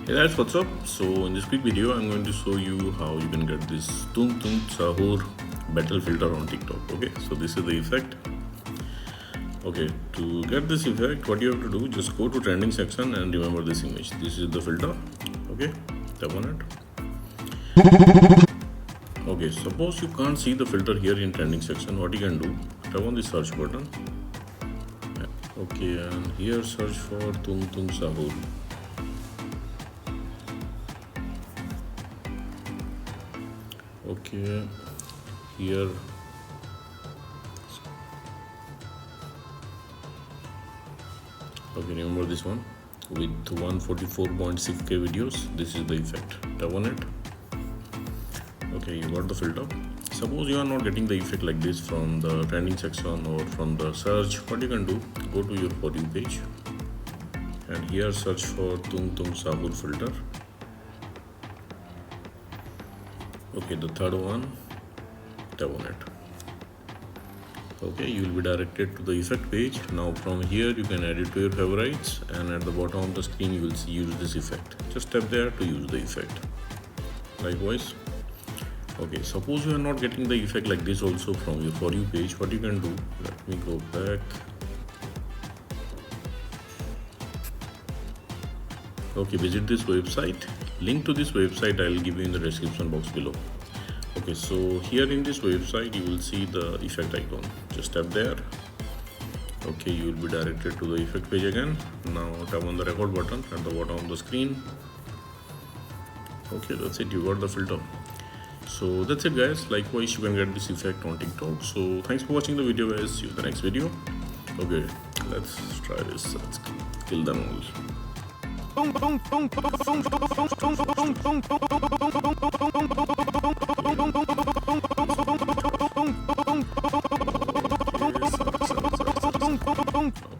Hey guys, what's up? So in this quick video, I'm going to show you how you can get this Tung Tung Sahur battle filter on TikTok. Okay, so this is the effect. Okay, to get this effect, what you have to do, just go to trending section and remember this image. This is the filter. Okay, tap on it. Okay, suppose you can't see the filter here in trending section, what you can do, tap on the search button. Okay, and here search for Tung Tung Sahur. Okay, here okay, remember this one with 144.6k videos. This is the effect. Tap on it. Okay, you got the filter. Suppose you are not getting the effect like this from the trending section or from the search, what you can do, go to your For You page and here search for Tung Tung Sahur filter. Okay, the third one, tap on it. Okay, you will be directed to the effect page. Now from here you can add it to your favorites, and at the bottom of the screen you will see use this effect. Just tap there to use the effect. Likewise. Okay, suppose you are not getting the effect like this also from your For You page, what you can do, let me go back. Okay, visit this website. Link to this website I will give you in the description box below. Okay, so here in this website you will see the effect icon. Just tap there. Okay, you will be directed to the effect page again. Now tap on the record button at the bottom of the screen. Okay, that's it, you got the filter. So that's it guys. Likewise, you can get this effect on TikTok. So thanks for watching the video guys. See you in the next video. Okay, let's try this. Let's kill them all. Okay.